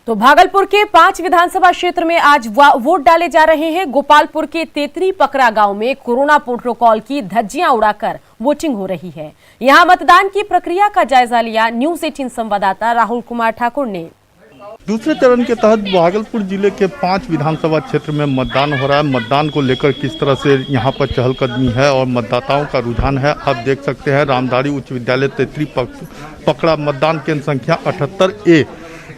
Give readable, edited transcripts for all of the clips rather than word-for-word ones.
तो भागलपुर के 5 विधानसभा क्षेत्र में आज वोट डाले जा रहे हैं। गोपालपुर के तेतरी पकरा गांव में कोरोना प्रोटोकॉल की धज्जियां उड़ाकर वोटिंग हो रही है। यहां मतदान की प्रक्रिया का जायजा लिया न्यूज़ 18 संवाददाता राहुल कुमार ठाकुर ने। दूसरे चरण के तहत भागलपुर जिले के 5 विधानसभा क्षेत्र में मतदान हो रहा है। मतदान को लेकर किस तरह से यहां पर चहलकदमी है और मतदाताओं का रुझान है, आप देख सकते हैं। रामधारी उच्च विद्यालय तेतरी पकड़ा मतदान केंद्र संख्या 78A,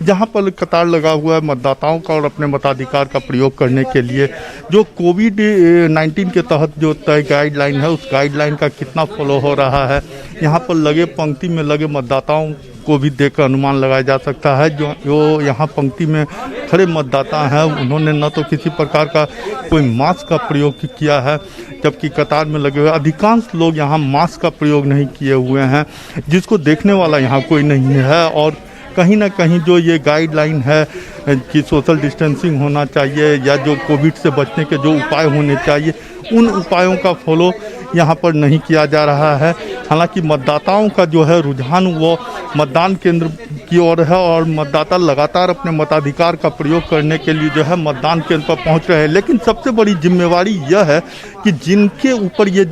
जहां पर कतार लगा हुआ है मतदाताओं का और अपने मताधिकार का प्रयोग करने के लिए। जो कोविड-19 के तहत जो तय गाइडलाइन है, उस गाइडलाइन का कितना फॉलो हो रहा है, यहां पर लगे पंक्ति में लगे मतदाताओं को भी देखकर अनुमान लगाया जा सकता है। जो यहाँ पंक्ति में खड़े मतदाता हैं, उन्होंने न तो किसी प्रकार का कोई मास्क का प्रयोग किया है, जबकि कतार में लगे हुए अधिकांश लोग यहाँ मास्क का प्रयोग नहीं किए हुए हैं, जिसको देखने वाला यहाँ कोई नहीं है। और कहीं ना कहीं जो ये गाइडलाइन है कि सोशल डिस्टेंसिंग होना चाहिए या जो कोविड से बचने के जो उपाय होने चाहिए, उन उपायों का फॉलो यहाँ पर नहीं किया जा रहा है। हालांकि मतदाताओं का जो है रुझान वो मतदान केंद्र की ओर है और मतदाता लगातार अपने मताधिकार का प्रयोग करने के लिए जो है मतदान केंद्र पर पहुँच रहे हैं। लेकिन सबसे बड़ी जिम्मेवारी यह है कि जिनके ऊपर ये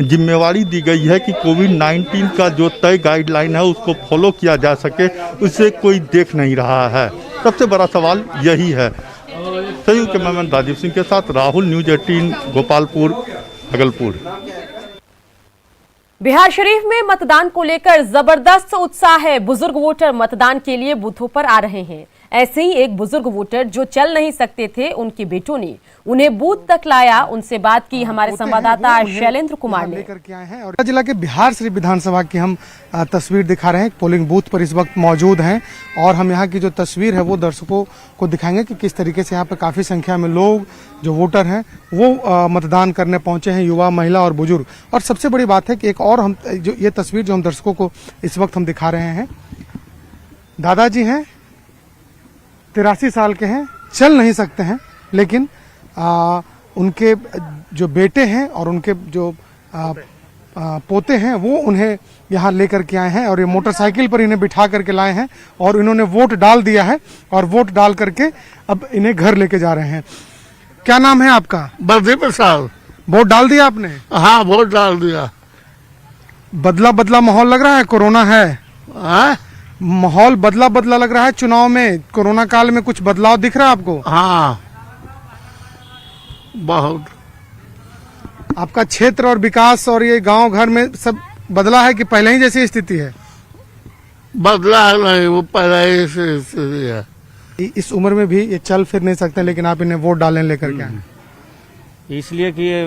जिम्मेवारी दी गई है कि कोविड-19 का जो तय गाइडलाइन है उसको फॉलो किया जा सके, उसे कोई देख नहीं रहा है। सबसे बड़ा सवाल यही है। सहयोग कैमरामैन राजीव सिंह के साथ राहुल, न्यूज़ 18 गोपालपुर, भागलपुर। बिहार शरीफ में मतदान को लेकर जबरदस्त उत्साह है। बुजुर्ग वोटर मतदान के लिए बूथों पर आ रहे हैं। ऐसे ही एक बुजुर्ग वोटर जो चल नहीं सकते थे, उनके बेटों ने उन्हें बूथ तक लाया। उनसे बात की हमारे संवाददाता शैलेंद्र कुमार ने। लेकर के आए हैं और जिला के बिहार शरीफ विधानसभा की हम तस्वीर दिखा रहे हैं। पोलिंग बूथ पर इस वक्त मौजूद हैं और हम यहाँ की जो तस्वीर है वो दर्शकों को दिखाएंगे कि किस तरीके से यहाँ पे काफी संख्या में लोग जो वोटर हैं वो मतदान करने पहुंचे हैं, युवा, महिला और बुजुर्ग। और सबसे बड़ी बात है कि एक और हम जो ये तस्वीर जो हम दर्शकों को इस वक्त हम दिखा रहे हैं, दादाजी हैं, 83 साल के हैं, चल नहीं सकते हैं, लेकिन उनके जो बेटे हैं और उनके जो पोते हैं वो उन्हें यहाँ लेकर के आए हैं और ये मोटरसाइकिल पर इन्हें बिठा करके लाए हैं और इन्होंने वोट डाल दिया है और वोट डाल करके अब इन्हें घर लेके जा रहे हैं। क्या नाम है आपका? बलदेव प्रसाद। वोट डाल दिया आपने? हाँ, वोट डाल दिया। बदला बदला माहौल लग रहा है, कोरोना है? हाँ? माहौल बदला बदला लग रहा है चुनाव में, कोरोना काल में कुछ बदलाव दिख रहा है आपको? हाँ, बहुत। आपका क्षेत्र और विकास और ये गांव घर में सब बदला है कि पहले ही जैसी स्थिति है? बदला नहीं, वो पहले ही से स्थिति है। इस उम्र में भी ये चल फिर नहीं सकते, लेकिन आप इन्हें वोट डालने लेकर के आए? इसलिए कि ये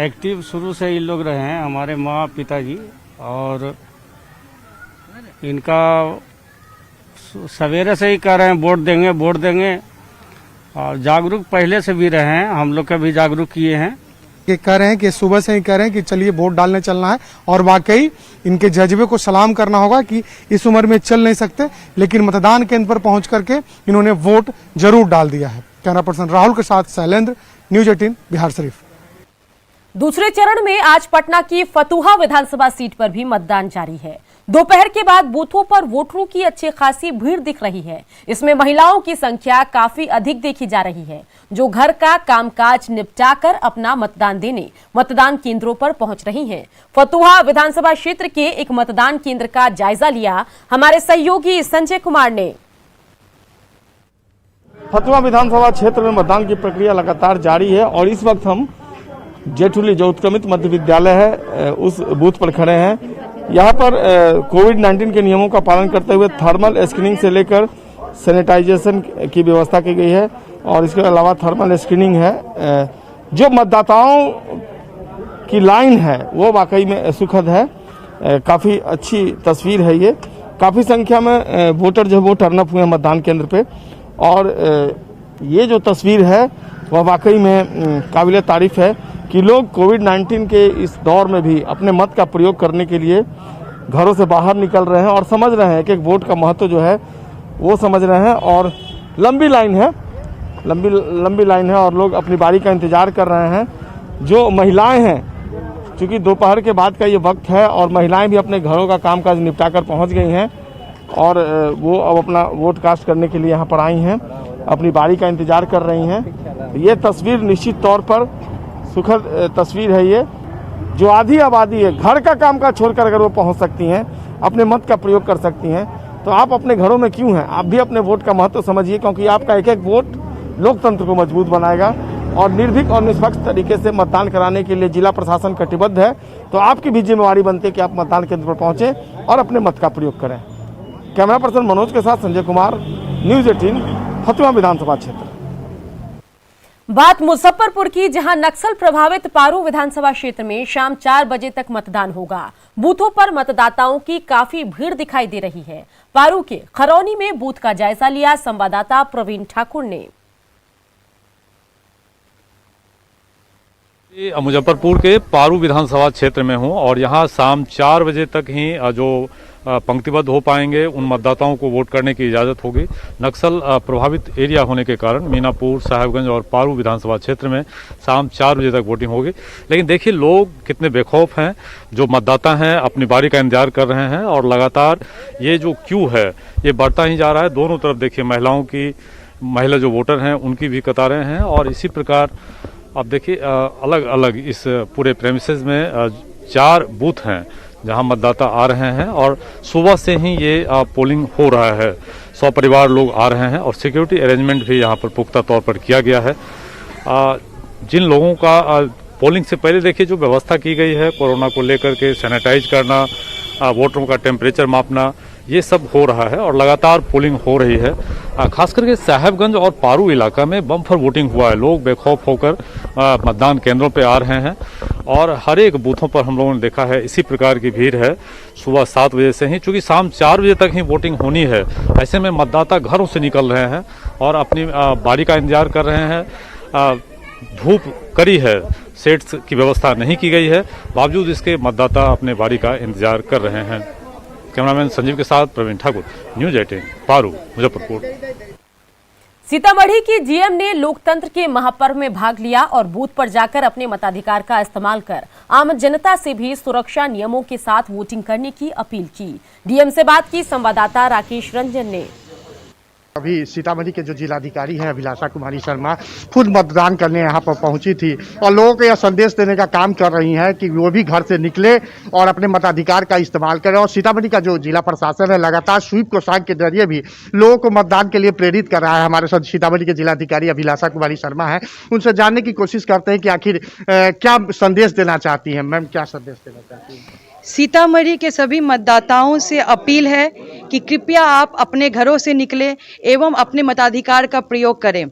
एक्टिव शुरू से ही लोग रहे हैं, हमारे माँ पिताजी, और इनका सवेरे से ही कह रहे हैं वोट देंगे वोट देंगे, और जागरूक पहले से भी रहे हैं, हम लोग का भी जागरूक किए हैं। ये कह रहे हैं कि सुबह से ही कह रहे हैं कि चलिए वोट डालने चलना है और वाकई इनके जज्बे को सलाम करना होगा कि इस उम्र में चल नहीं सकते, लेकिन मतदान केंद्र पर पहुंच करके इन्होंने वोट जरूर डाल दिया है। कैमरा पर्सन राहुल के साथ शैलेंद्र, न्यूज़ 18 बिहार शरीफ। दूसरे चरण में आज पटना की फतुहा विधानसभा सीट पर भी मतदान जारी है। दोपहर के बाद बूथों पर वोटरों की अच्छी खासी भीड़ दिख रही है। इसमें महिलाओं की संख्या काफी अधिक देखी जा रही है, जो घर का कामकाज निपटाकर अपना मतदान देने मतदान केंद्रों पर पहुंच रही हैं। फतुहा विधानसभा क्षेत्र के एक मतदान केंद्र का जायजा लिया हमारे सहयोगी संजय कुमार ने। फतुहा विधानसभा क्षेत्र में मतदान की प्रक्रिया लगातार जारी है और इस वक्त हम जेठुली जो उत्क्रमित मध्य विद्यालय है उस बूथ पर खड़े हैं। यहाँ पर कोविड-19 के नियमों का पालन करते हुए थर्मल स्क्रीनिंग से लेकर सैनिटाइजेशन की व्यवस्था की गई है और इसके अलावा थर्मल स्क्रीनिंग है। जो मतदाताओं की लाइन है वो वाकई में सुखद है, काफ़ी अच्छी तस्वीर है। ये काफ़ी संख्या में वोटर जो वो टर्न अप हुए हैं मतदान केंद्र पे और ये जो तस्वीर है वह वाकई में काबिल तारीफ है कि लोग कोविड-19 के इस दौर में भी अपने मत का प्रयोग करने के लिए घरों से बाहर निकल रहे हैं और समझ रहे हैं कि एक वोट का महत्व जो है वो समझ रहे हैं। और लंबी लाइन है और लोग अपनी बारी का इंतजार कर रहे हैं। जो महिलाएं हैं, चूँकि दोपहर के बाद का ये वक्त है और महिलाएं भी अपने घरों का कामकाज निपटा कर पहुँच गई हैं, और वो अब अपना वोट कास्ट करने के लिए यहाँ पर आई हैं, अपनी बारी का इंतजार कर रही हैं। ये तस्वीर निश्चित तौर पर सुखद तस्वीर है। ये जो आधी आबादी है, घर का कामकाज छोड़कर अगर वो पहुँच सकती हैं, अपने मत का प्रयोग कर सकती हैं, तो आप अपने घरों में क्यों हैं? आप भी अपने वोट का महत्व समझिए, क्योंकि आपका एक एक वोट लोकतंत्र को मजबूत बनाएगा और निर्भीक और निष्पक्ष तरीके से मतदान कराने के लिए जिला प्रशासन कटिबद्ध है। तो आपकी भी जिम्मेवारी बनती है कि आप मतदान केंद्र पर पहुंचे और अपने मत का प्रयोग करें। कैमरा पर्सन मनोज के साथ संजय कुमार, न्यूज़ 18, फतुहा विधानसभा क्षेत्र। बात मुजफ्फरपुर की, जहां नक्सल प्रभावित पारू विधानसभा क्षेत्र में शाम 4 बजे तक मतदान होगा। बूथों पर मतदाताओं की काफी भीड़ दिखाई दे रही है। पारू के खरौनी में बूथ का जायजा लिया संवाददाता प्रवीण ठाकुर ने। मुजफ्फरपुर के पारू विधानसभा क्षेत्र में हूं और यहां शाम 4 बजे तक ही जो पंक्तिबद्ध हो पाएंगे उन मतदाताओं को वोट करने की इजाज़त होगी। नक्सल प्रभावित एरिया होने के कारण मीनापुर, साहेबगंज और पारू विधानसभा क्षेत्र में शाम 4 बजे तक वोटिंग होगी। लेकिन देखिए लोग कितने बेखौफ हैं। जो मतदाता हैं अपनी बारी का इंतजार कर रहे हैं और लगातार ये जो क्यू है ये बढ़ता ही जा रहा है। दोनों तरफ देखिए महिला जो वोटर हैं उनकी भी कतारें हैं और इसी प्रकार अब देखिए अलग अलग इस पूरे प्रेमिसेस में 4 बूथ हैं जहां मतदाता आ रहे हैं और सुबह से ही ये पोलिंग हो रहा है। 100 परिवार लोग आ रहे हैं और सिक्योरिटी अरेंजमेंट भी यहां पर पुख्ता तौर पर किया गया है। जिन लोगों का पोलिंग से पहले देखिए जो व्यवस्था की गई है कोरोना को लेकर के, सैनिटाइज करना, वोटरों का टेम्परेचर मापना, ये सब हो रहा है और लगातार पोलिंग हो रही है। खास करके साहेबगंज और पारू इलाका में बम्पर वोटिंग हुआ है। लोग बेखौफ होकर मतदान केंद्रों पे आ रहे हैं और हर एक बूथों पर हम लोगों ने देखा है इसी प्रकार की भीड़ है। सुबह 7 बजे से ही, चूंकि शाम 4 बजे तक ही वोटिंग होनी है, ऐसे में मतदाता घरों से निकल रहे हैं और अपनी बारी का इंतजार कर रहे हैं। धूप कड़ी है, सेट्स की व्यवस्था नहीं की गई है, बावजूद इसके मतदाता अपने बारी का इंतजार कर रहे हैं। कैमरामैन संजीव के साथ प्रवीण ठाकुर, न्यूज़ 18, पारू, मुजफ्फरपुर। सीतामढ़ी की जीएम ने लोकतंत्र के महापर्व में भाग लिया और बूथ पर जाकर अपने मताधिकार का इस्तेमाल कर आम जनता से भी सुरक्षा नियमों के साथ वोटिंग करने की अपील की। डीएम से बात की संवाददाता राकेश रंजन ने। अभी सीतामढ़ी के जो जिलाधिकारी हैं अभिलाषा कुमारी शर्मा खुद मतदान करने यहाँ पर पहुंची थी और लोगों को यह संदेश देने का काम कर रही हैं कि वो भी घर से निकले और अपने मताधिकार का इस्तेमाल करें। और सीतामढ़ी का जो जिला प्रशासन है लगातार स्वीप कोषांग के जरिए भी लोगों को मतदान के लिए प्रेरित कर रहा है। हमारे साथ सीतामढ़ी के जिलाधिकारी अभिलाषा कुमारी शर्मा है, उनसे जानने की कोशिश करते हैं कि आखिर क्या संदेश देना चाहती हैं। मैम, क्या संदेश देना चाहती हैं? सीतामढ़ी के सभी मतदाताओं से अपील है कि कृपया आप अपने घरों से निकलें एवं अपने मताधिकार का प्रयोग करें।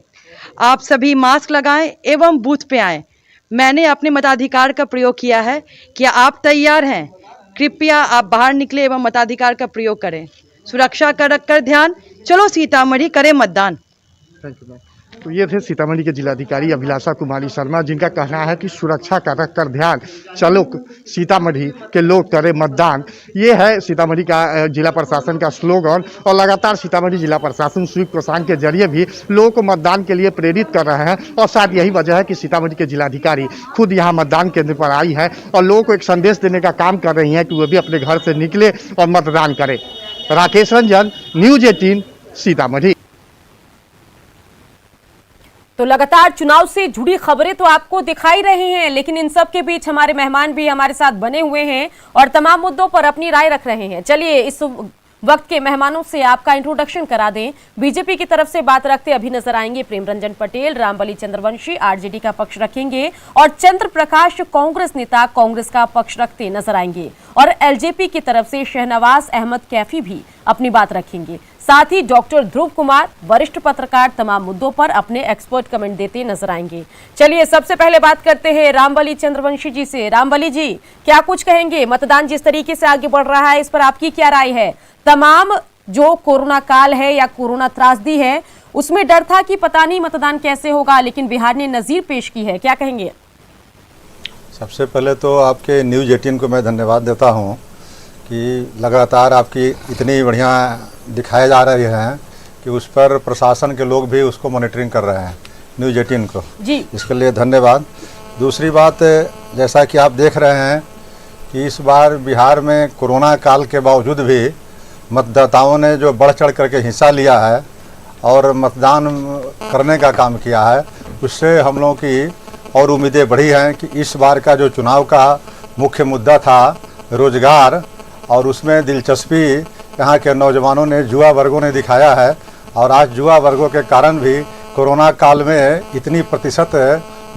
आप सभी मास्क लगाएं एवं बूथ पे आएं। मैंने अपने मताधिकार का प्रयोग किया है। क्या आप तैयार हैं? कृपया आप बाहर निकलें एवं मताधिकार का प्रयोग करें। सुरक्षा का रखकर ध्यान, चलो सीतामढ़ी करें मतदान। Thank you ma'am. तो ये थे सीतामढ़ी के जिलाधिकारी अभिलाषा कुमारी शर्मा, जिनका कहना है कि सुरक्षा का रखकर ध्यान, चलो सीतामढ़ी के लोग करें मतदान। ये है सीतामढ़ी का जिला प्रशासन का स्लोगन और लगातार सीतामढ़ी जिला प्रशासन स्वीप कोषांग के जरिए भी लोगों को मतदान के लिए प्रेरित कर रहे हैं। और शायद यही वजह है कि सीतामढ़ी के जिलाधिकारी खुद यहाँ मतदान केंद्र पर आई है और लोगों को एक संदेश देने का काम कर रही हैं कि वो भी अपने घर से निकले और मतदान करें। राकेश रंजन, न्यूज़ 18, सीतामढ़ी। तो लगातार चुनाव से जुड़ी खबरें तो आपको दिखाई रही हैं, लेकिन इन सब के बीच हमारे मेहमान भी हमारे साथ बने हुए हैं और तमाम मुद्दों पर अपनी राय रख रहे हैं। चलिए इस वक्त के मेहमानों से आपका इंट्रोडक्शन करा दें। बीजेपी की तरफ से बात रखते अभी नजर आएंगे प्रेम रंजन पटेल, रामबली चंद्रवंशी आरजेडी का पक्ष रखेंगे और चंद्र प्रकाश कांग्रेस नेता कांग्रेस का पक्ष रखते नजर आएंगे और एलजेपी की तरफ से शहनवाज अहमद कैफी भी अपनी बात रखेंगे। साथ ही डॉक्टर ध्रुव कुमार वरिष्ठ पत्रकार तमाम मुद्दों पर अपने एक्सपर्ट कमेंट देते नजर आएंगे। चलिए सबसे पहले बात करते हैं रामबली चंद्रवंशी जी से। रामबली जी, क्या कुछ कहेंगे? मतदान जिस तरीके से आगे बढ़ रहा है इस पर आपकी क्या राय है? तमाम जो कोरोना काल है या कोरोना त्रासदी है उसमें डर था कि पता नहीं मतदान कैसे होगा, लेकिन बिहार ने नजीर पेश की है, क्या कहेंगे? सबसे पहले तो आपके न्यूज़ 18 को मैं धन्यवाद देता हूं कि लगातार आपकी इतनी बढ़िया दिखाए जा रहे हैं कि उस पर प्रशासन के लोग भी उसको मॉनिटरिंग कर रहे हैं, न्यूज़ 18 को जी, इसके लिए धन्यवाद। दूसरी बात, जैसा कि आप देख रहे हैं कि इस बार बिहार में कोरोना काल के बावजूद भी मतदाताओं ने जो बढ़ चढ़ करके हिस्सा लिया है और मतदान करने का काम किया है, उससे हम लोगों की और उम्मीदें बढ़ी हैं कि इस बार का जो चुनाव का मुख्य मुद्दा था रोजगार, और उसमें दिलचस्पी यहाँ के नौजवानों ने, युवा वर्गों ने दिखाया है। और आज युवा वर्गों के कारण भी कोरोना काल में इतनी प्रतिशत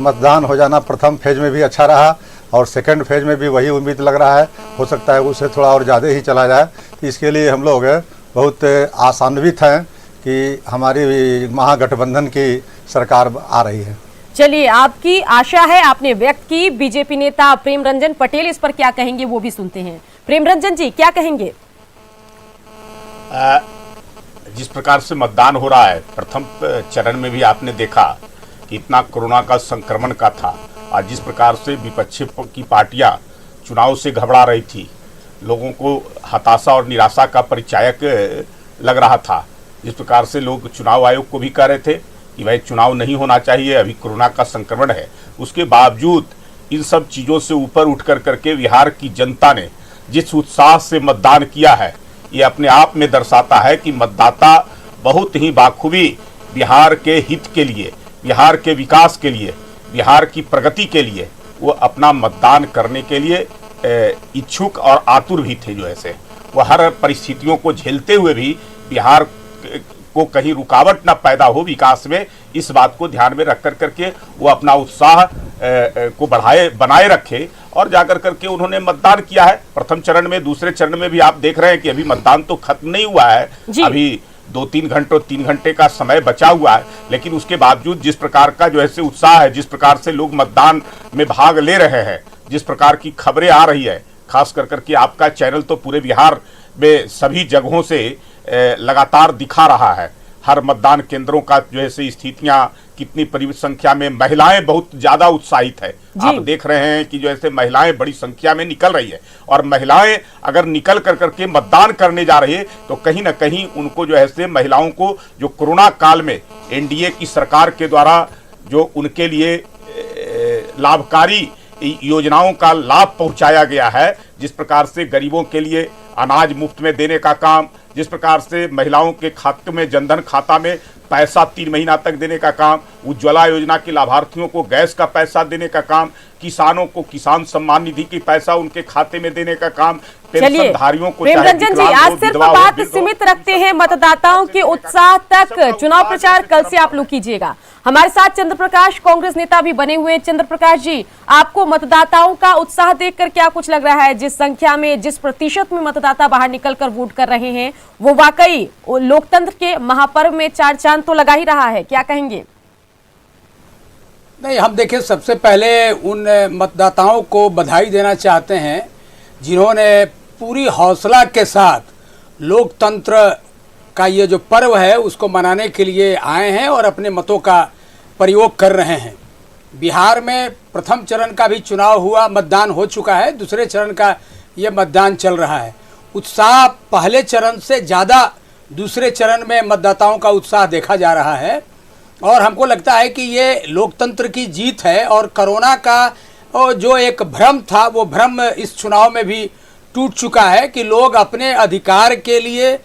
मतदान हो जाना प्रथम फेज में भी अच्छा रहा और सेकंड फेज में भी वही उम्मीद लग रहा है, हो सकता है उससे थोड़ा और ज़्यादा ही चला जाए। तो इसके लिए हम लोग बहुत आशान्वित हैं कि हमारी महागठबंधन की सरकार आ रही है। चलिए, आपकी आशा है आपने व्यक्त की। बीजेपी नेता प्रेम रंजन पटेल इस पर क्या कहेंगे वो भी सुनते हैं। प्रेम रंजन जी, क्या कहेंगे? जिस प्रकार से मतदान हो रहा है, प्रथम चरण में भी आपने देखा कि इतना कोरोना का संक्रमण का था और जिस प्रकार से विपक्षी की पार्टियां चुनाव से घबरा रही थी, लोगों को हताशा और निराशा का परिचायक लग रहा था। जिस प्रकार से लोग चुनाव आयोग को भी कह रहे थे कि भाई चुनाव नहीं होना चाहिए, अभी कोरोना का संक्रमण है, उसके बावजूद इन सब चीज़ों से ऊपर उठ करके बिहार की जनता ने जिस उत्साह से मतदान किया है, ये अपने आप में दर्शाता है कि मतदाता बहुत ही बाखूबी बिहार के हित के लिए, बिहार के विकास के लिए, बिहार की प्रगति के लिए वो अपना मतदान करने के लिए इच्छुक और आतुर भी थे। जो ऐसे वो हर परिस्थितियों को झेलते हुए भी बिहार को कहीं रुकावट न पैदा हो विकास में, इस बात को ध्यान में रख करके वो अपना उत्साह को बनाए रखे और जाकर करके उन्होंने मतदान किया है। प्रथम चरण में, दूसरे चरण में भी आप देख रहे हैं कि अभी मतदान तो खत्म नहीं हुआ है, अभी 2-3 घंटे 3 घंटे का समय बचा हुआ है, लेकिन उसके बावजूद जिस प्रकार का जो ऐसे उत्साह है, जिस प्रकार से लोग मतदान में भाग ले रहे हैं, जिस प्रकार की खबरें आ रही है, खास करके आपका चैनल तो पूरे बिहार में सभी जगहों से लगातार दिखा रहा है हर मतदान केंद्रों का जो है स्थितियां, कितनी संख्या में महिलाएं बहुत ज्यादा उत्साहित है। आप देख रहे हैं कि जो ऐसे महिलाएं बड़ी संख्या में निकल रही है और महिलाएं अगर निकल करके मतदान करने जा रही है तो कहीं ना कहीं उनको जो है महिलाओं को जो कोरोना काल में एनडीए की सरकार के द्वारा जो उनके लिए लाभकारी योजनाओं का लाभ पहुंचाया गया है, जिस प्रकार से गरीबों के लिए अनाज मुफ्त में देने का काम, जिस प्रकार से महिलाओं के खाते में जनधन खाता में पैसा 3 महीना तक देने का काम, उज्ज्वला योजना के लाभार्थियों को गैस का पैसा देने का काम, किसानों को किसान सम्मान निधि की पैसा उनके खाते में देने का काम, पेंशनधारियों को। प्रेम रंजन जी, आज सिर्फ बात सीमित रखते हैं मतदाताओं के उत्साह तक। चुनाव प्रचार कल से आप लोग कीजिएगा। हमारे साथ चंद्र प्रकाश, कांग्रेस नेता भी बने हुए हैं। चंद्र प्रकाश जी, आपको मतदाताओं का उत्साह देखकर क्या कुछ लग रहा है? जिस संख्या में, जिस प्रतिशत में मतदाता बाहर निकलकर वोट कर रहे हैं, वो वाकई लोकतंत्र के महापर्व में 4 चांद तो लगा ही रहा है, क्या कहेंगे? नहीं, हम देखें, सबसे पहले उन मतदाताओं को बधाई देना चाहते हैं जिन्होंने पूरी हौसला के साथ लोकतंत्र का ये जो पर्व है उसको मनाने के लिए आए हैं और अपने मतों का प्रयोग कर रहे हैं। बिहार में प्रथम चरण का भी चुनाव हुआ, मतदान हो चुका है, दूसरे चरण का ये मतदान चल रहा है। उत्साह पहले चरण से ज़्यादा दूसरे चरण में मतदाताओं का उत्साह देखा जा रहा है और हमको लगता है कि ये लोकतंत्र की जीत है और कोरोना का जो एक भ्रम था वो भ्रम इस चुनाव में भी टूट चुका है कि लोग अपने अधिकार के लिए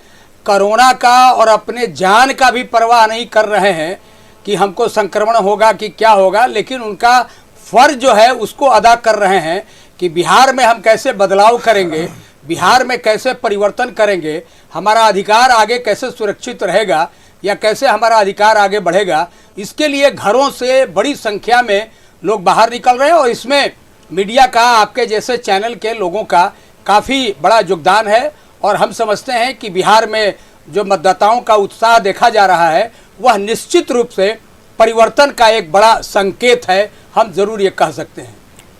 कोरोना का और अपने जान का भी परवाह नहीं कर रहे हैं कि हमको संक्रमण होगा कि क्या होगा, लेकिन उनका फर्ज जो है उसको अदा कर रहे हैं कि बिहार में हम कैसे बदलाव करेंगे, बिहार में कैसे परिवर्तन करेंगे, हमारा अधिकार आगे कैसे सुरक्षित रहेगा या कैसे हमारा अधिकार आगे बढ़ेगा। इसके लिए घरों से बड़ी संख्या में लोग बाहर निकल रहे हैं और इसमें मीडिया का, आपके जैसे चैनल के लोगों का काफ़ी बड़ा योगदान है और हम समझते हैं कि बिहार में जो मतदाताओं का उत्साह देखा जा रहा है वह निश्चित रूप से परिवर्तन का एक बड़ा संकेत है, हम जरूर ये कह सकते हैं।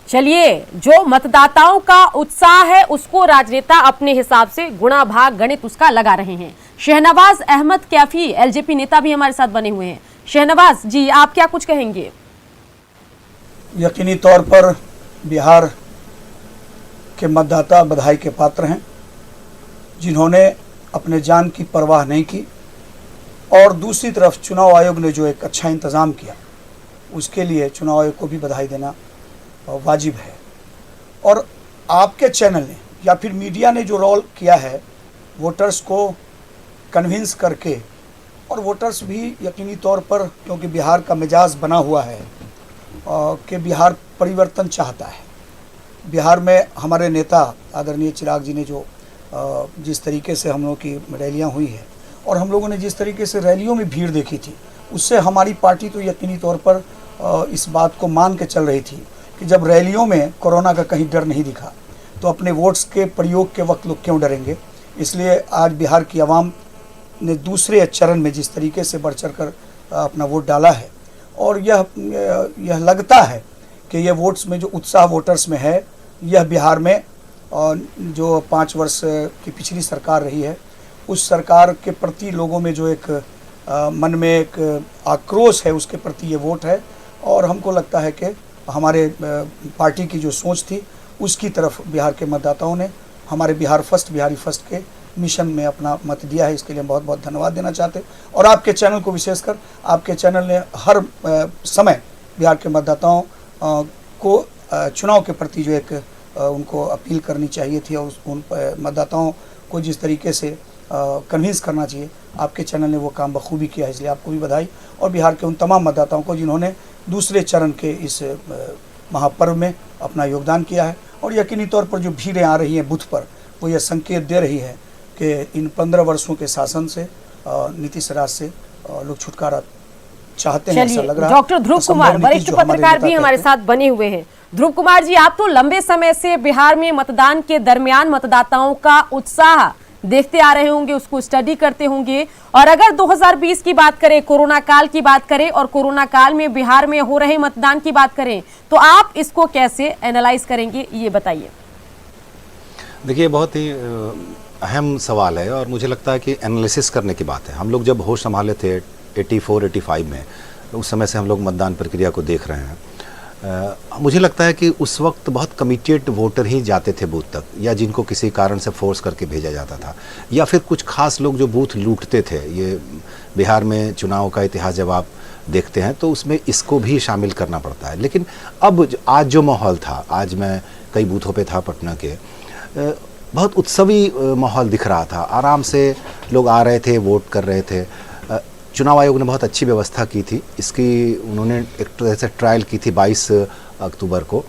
चलिए, जो मतदाताओं का उत्साह है उसको राजनेता अपने हिसाब से गुणा भाग गणित उसका लगा रहे हैं। शहनवाज अहमद कैफी एलजेपी नेता भी हमारे साथ बने हुए हैं। शहनवाज जी, आप क्या कुछ कहेंगे? यकीनी तौर पर बिहार के मतदाता बधाई के पात्र हैं जिन्होंने अपने जान की परवाह नहीं की और दूसरी तरफ चुनाव आयोग ने जो एक अच्छा इंतज़ाम किया उसके लिए चुनाव आयोग को भी बधाई देना वाजिब है। और आपके चैनल ने या फिर मीडिया ने जो रोल किया है वोटर्स को कन्विंस करके, और वोटर्स भी यकीनी तौर पर, क्योंकि बिहार का मिजाज बना हुआ है कि बिहार परिवर्तन चाहता है। बिहार में हमारे नेता आदरणीय चिराग जी ने जो जिस तरीके से हम लोगों की रैलियां हुई है और हम लोगों ने जिस तरीके से रैलियों में भीड़ देखी थी, उससे हमारी पार्टी तो यकीनी तौर पर इस बात को मान के चल रही थी कि जब रैलियों में कोरोना का कहीं डर नहीं दिखा तो अपने वोट्स के प्रयोग के वक्त लोग क्यों डरेंगे। इसलिए आज बिहार की आवाम ने दूसरे चरण में जिस तरीके से बढ़ चढ़ कर अपना वोट डाला है, और यह लगता है कि यह वोट्स में जो उत्साह वोटर्स में है, यह बिहार में जो 5 वर्ष की पिछली सरकार रही है उस सरकार के प्रति लोगों में जो एक मन में एक आक्रोश है, उसके प्रति ये वोट है। और हमको लगता है कि हमारे पार्टी की जो सोच थी उसकी तरफ बिहार के मतदाताओं ने हमारे बिहार फर्स्ट, बिहारी फर्स्ट के मिशन में अपना मत दिया है। इसके लिए हम बहुत बहुत धन्यवाद देना चाहते हैं। और आपके चैनल को, विशेषकर आपके चैनल ने हर समय बिहार के मतदाताओं को चुनाव के प्रति जो एक उनको अपील करनी चाहिए थी और उन मतदाताओं को जिस तरीके से कन्विंस करना चाहिए, आपके चैनल ने वो काम बखूबी किया है। इसलिए आपको भी बधाई, और बिहार के उन तमाम मतदाताओं को जिन्होंने दूसरे चरण के इस महापर्व में अपना योगदान किया है। और यकीनी तौर पर जो भीड़ें आ रही हैं बूथ पर, वो यह संकेत दे रही है कि इन 15 वर्षों के शासन से, नीतीश राज से लोग छुटकारा चाहते हैं, ऐसा लग रहा है। डॉक्टर ध्रुव कुमार, वरिष्ठ पत्रकार भी हमारे साथ बने हुए हैं। ध्रुव कुमार जी, आप तो लंबे समय से बिहार में मतदान के दरमियान मतदाताओं का उत्साह देखते आ रहे होंगे, उसको स्टडी करते होंगे, और अगर 2020 की बात करें, कोरोना काल की बात करें और कोरोना काल में बिहार में हो रहे मतदान की बात करें, तो आप इसको कैसे एनालाइज करेंगे, ये बताइए। देखिए, बहुत ही अहम सवाल है और मुझे लगता है कि एनालिसिस करने की बात है। हम लोग जब होश संभाले थे 84-85 में, उस समय से हम लोग मतदान प्रक्रिया को देख रहे हैं। मुझे लगता है कि उस वक्त बहुत कमिटेड वोटर ही जाते थे बूथ तक, या जिनको किसी कारण से फोर्स करके भेजा जाता था, या फिर कुछ खास लोग जो बूथ लूटते थे। ये बिहार में चुनाव का इतिहास जब आप देखते हैं तो उसमें इसको भी शामिल करना पड़ता है। लेकिन अब आज जो माहौल था, आज मैं कई बूथों पे था पटना के, बहुत उत्सवी माहौल दिख रहा था। आराम से लोग आ रहे थे, वोट कर रहे थे। चुनाव आयोग ने बहुत अच्छी व्यवस्था की थी इसकी। उन्होंने एक तरह से ट्रायल की थी 22 अक्टूबर को,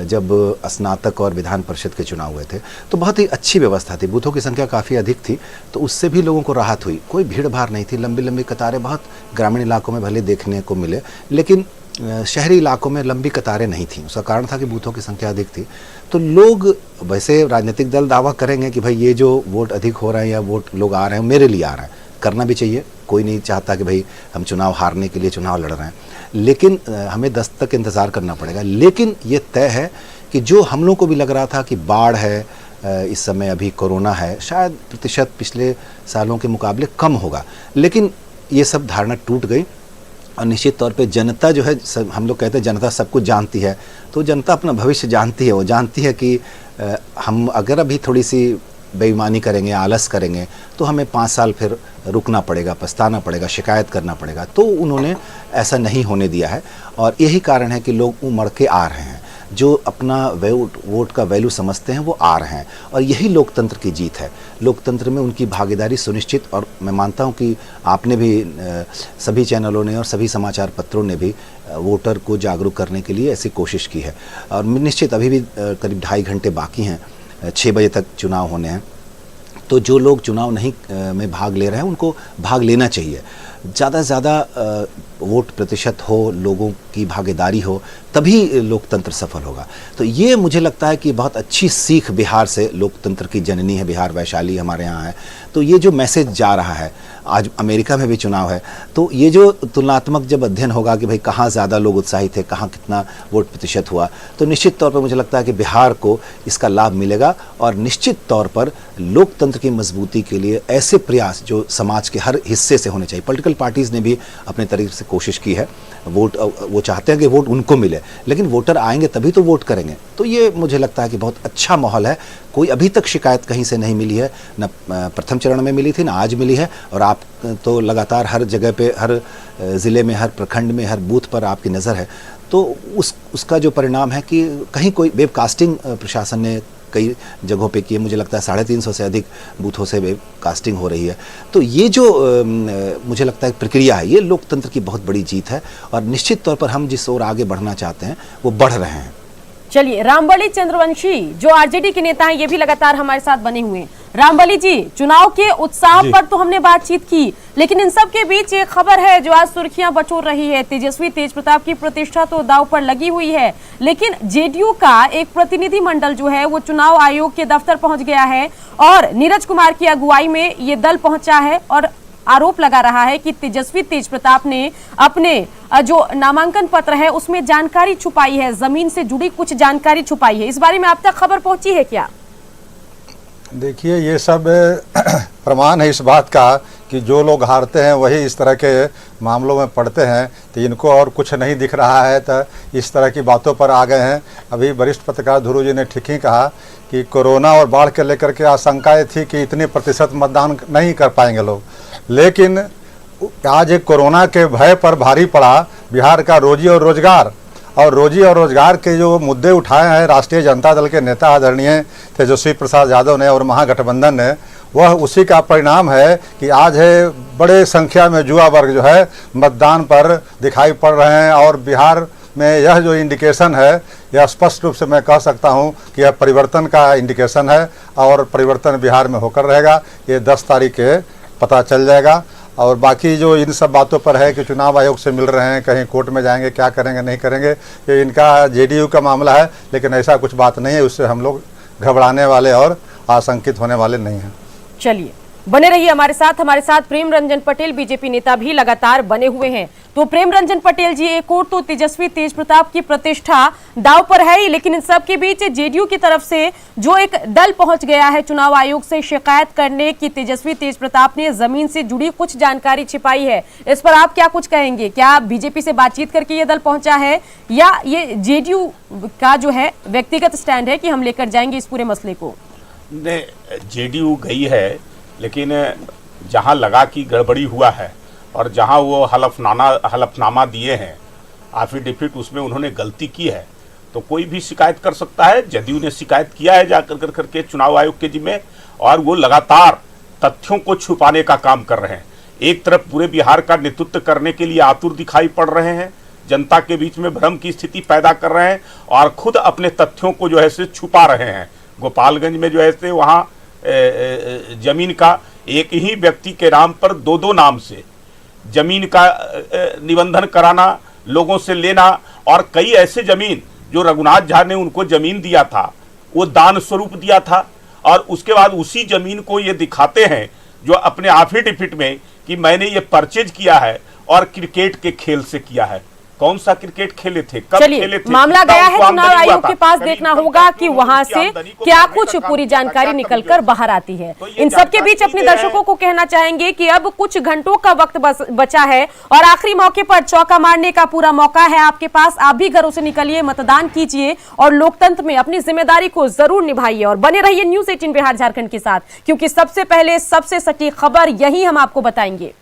जब स्नातक और विधान परिषद के चुनाव हुए थे, तो बहुत ही अच्छी व्यवस्था थी। बूथों की संख्या काफ़ी अधिक थी, तो उससे भी लोगों को राहत हुई। कोई भीड़ भाड़ नहीं थी, लंबी लंबी कतारें बहुत ग्रामीण इलाकों में भले देखने को मिले, लेकिन शहरी इलाकों में लंबी कतारें नहीं थी। उसका कारण था कि बूथों की संख्या अधिक थी। तो लोग, वैसे राजनीतिक दल दावा करेंगे कि भाई ये जो वोट अधिक हो रहे हैं या वोट लोग आ रहे हैं मेरे लिए आ रहे हैं, करना भी चाहिए। कोई नहीं चाहता कि भाई हम चुनाव हारने के लिए चुनाव लड़ रहे हैं, लेकिन हमें 10 तक इंतज़ार करना पड़ेगा। लेकिन ये तय है कि जो हम लोग को भी लग रहा था कि बाढ़ है, इस समय अभी कोरोना है, शायद प्रतिशत पिछले सालों के मुकाबले कम होगा, लेकिन ये सब धारणा टूट गई। और निश्चित तौर पे जनता जो है, हम लोग कहते हैं जनता सब कुछ जानती है, तो जनता अपना भविष्य जानती है। वो जानती है कि हम अगर अभी थोड़ी सी बेईमानी करेंगे, आलस करेंगे, तो हमें 5 साल फिर रुकना पड़ेगा, पछताना पड़ेगा, शिकायत करना पड़ेगा। तो उन्होंने ऐसा नहीं होने दिया है, और यही कारण है कि लोग उमड़ के आ रहे हैं। जो अपना वोट का वैल्यू समझते हैं वो आ रहे हैं, और यही लोकतंत्र की जीत है। लोकतंत्र में उनकी भागीदारी सुनिश्चित, और मैं मानता हूं कि आपने भी, सभी चैनलों ने और सभी समाचार पत्रों ने भी वोटर को जागरूक करने के लिए ऐसी कोशिश की है। और निश्चित अभी भी करीब 2.5 घंटे बाकी हैं, 6 बजे तक चुनाव होने हैं। तो जो लोग चुनाव नहीं में भाग ले रहे हैं उनको भाग लेना चाहिए। ज़्यादा से ज़्यादा वोट प्रतिशत हो, लोगों की भागीदारी हो, तभी लोकतंत्र सफल होगा। तो ये मुझे लगता है कि बहुत अच्छी सीख बिहार से, लोकतंत्र की जननी है बिहार, वैशाली हमारे यहाँ है। तो ये जो मैसेज जा रहा है, आज अमेरिका में भी चुनाव है, तो ये जो तुलनात्मक जब अध्ययन होगा कि भाई कहाँ ज़्यादा लोग उत्साहित थे, कहाँ कितना वोट प्रतिशत हुआ, तो निश्चित तौर पर मुझे लगता है कि बिहार को इसका लाभ मिलेगा। और निश्चित तौर पर लोकतंत्र की मजबूती के लिए ऐसे प्रयास जो समाज के हर हिस्से से होने चाहिए। पॉलिटिकल पार्टीज़ ने भी अपने तरीके से कोशिश की है। वो चाहते हैं कि वोट उनको मिले, लेकिन वोटर आएंगे तभी तो वोट करेंगे। तो ये मुझे लगता है कि बहुत अच्छा माहौल है। कोई अभी तक शिकायत कहीं से नहीं मिली है, न प्रथम चरण में मिली थी, न आज मिली है। और आप तो लगातार हर जगह पे, हर ज़िले में, हर प्रखंड में, हर बूथ पर आपकी नज़र है। तो उसका जो परिणाम है कि कहीं कोई वेबकास्टिंग प्रशासन ने कई जगहों पे किए, मुझे लगता है 350 से अधिक बूथों से कास्टिंग हो रही है। तो ये जो मुझे लगता है प्रक्रिया है, ये लोकतंत्र की बहुत बड़ी जीत है और निश्चित तौर पर हम जिस ओर आगे बढ़ना चाहते हैं वो बढ़ रहे हैं। चलिए, रामबली चंद्रवंशी जो आरजेडी के नेता हैं, ये भी लगातार हमारे साथ बने हुए हैं। रामबली जी, चुनाव के उत्साह पर तो हमने बातचीत की, लेकिन इन सब के बीच एक खबर है जो आज सुर्खियां बटोर रही है। तेजस्वी तेजप्रताप की प्रतिष्ठा तो दांव पर लगी हुई है, लेकिन जेडीयू का एक प्रतिनिधि मंडल जो है वो चुनाव आयोग के दफ्तर पहुंच गया है और नीरज कुमार की अगुवाई में ये दल पहुंचा है और आरोप लगा रहा है कि तेजस्वी तेजप्रताप ने अपने जो नामांकन पत्र है उसमें जानकारी छुपाई है, जमीन से जुड़ी कुछ जानकारी छुपाई है। इस बारे में आप तक खबर पहुंची है क्या? देखिए, ये सब प्रमाण है इस बात का कि जो लोग हारते हैं वही इस तरह के मामलों में पड़ते हैं, तो इनको और कुछ नहीं दिख रहा है तो इस तरह की बातों पर आ गए हैं। अभी वरिष्ठ पत्रकार ध्रुव जी ने ठीक ही कहा कि कोरोना और बाढ़ के लेकर के आशंकाएं थी कि इतने प्रतिशत मतदान नहीं कर पाएंगे लोग, लेकिन आज एक कोरोना के भय पर भारी पड़ा बिहार का रोजी और रोजगार के जो मुद्दे उठाए हैं राष्ट्रीय जनता दल के नेता आदरणीय तेजस्वी प्रसाद यादव ने और महागठबंधन ने, वह उसी का परिणाम है कि आज है बड़े संख्या में युवा वर्ग जो है मतदान पर दिखाई पड़ रहे हैं। और बिहार में यह जो इंडिकेशन है, यह स्पष्ट रूप से मैं कह सकता हूं कि यह परिवर्तन का इंडिकेशन है और परिवर्तन बिहार में होकर रहेगा। ये 10 तारीख के पता चल जाएगा। और बाकी जो इन सब बातों पर है कि चुनाव आयोग से मिल रहे हैं, कहीं कोर्ट में जाएंगे, क्या करेंगे नहीं करेंगे, ये इनका जेडीयू का मामला है, लेकिन ऐसा कुछ बात नहीं है। उससे हम लोग घबराने वाले और आशंकित होने वाले नहीं हैं। चलिए, बने रहिए हमारे साथ प्रेम रंजन पटेल बीजेपी नेता भी लगातार बने हुए हैं। तो प्रेम रंजन पटेल जी, एक और तो तेजस्वी तेजप्रताप की प्रतिष्ठा दांव पर है ही, लेकिन इन सब के बीच जेडीयू की तरफ से जो एक दल पहुंच गया है चुनाव आयोग से शिकायत करने की तेजस्वी तेजप्रताप ने जमीन से जुड़ी कुछ जानकारी छिपाई है, इस पर आप क्या कुछ कहेंगे? क्या बीजेपी से बातचीत करके ये दल पहुंचा है या ये जेडीयू का जो है व्यक्तिगत स्टैंड है कि हम लेकर जाएंगे इस पूरे मसले को? जेडीयू गई है, लेकिन जहां लगा कि गड़बड़ी हुआ है और जहां वो हलफनामा दिए हैं एफिडेविट, उसमें उन्होंने गलती की है तो कोई भी शिकायत कर सकता है। जदयू ने शिकायत किया है जाकर करके चुनाव आयोग के जिम्मे, और वो लगातार तथ्यों को छुपाने का काम कर रहे हैं। एक तरफ पूरे बिहार का नेतृत्व करने के लिए आतुर दिखाई पड़ रहे हैं, जनता के बीच में भ्रम की स्थिति पैदा कर रहे हैं और खुद अपने तथ्यों को जो है से छुपा रहे हैं। गोपालगंज में जो है से वहाँ जमीन का एक ही व्यक्ति के नाम पर 2-2 नाम से जमीन का निबंधन कराना, लोगों से लेना, और कई ऐसे जमीन जो रघुनाथ झा ने उनको जमीन दिया था वो दान स्वरूप दिया था, और उसके बाद उसी जमीन को ये दिखाते हैं जो अपने एफिडेविट में कि मैंने ये परचेज किया है और क्रिकेट के खेल से किया है। कौन सा क्रिकेट खेले थे, कब खेले थे? मामला गया है चुनाव आयोग के पास, देखना होगा कि वहां से क्या कुछ पूरी जानकारी निकलकर बाहर आती है। इन सब के बीच अपने दर्शकों को कहना चाहेंगे कि अब कुछ घंटों का वक्त बचा है और आखिरी मौके पर चौका मारने का पूरा मौका है आपके पास। आप भी घरों से निकलिए, मतदान कीजिए और लोकतंत्र में अपनी जिम्मेदारी को जरूर निभाइए और बने रहिए न्यूज़ 18 बिहार झारखंड के साथ, क्योंकि सबसे पहले सबसे सटीक खबर यही हम आपको बताएंगे।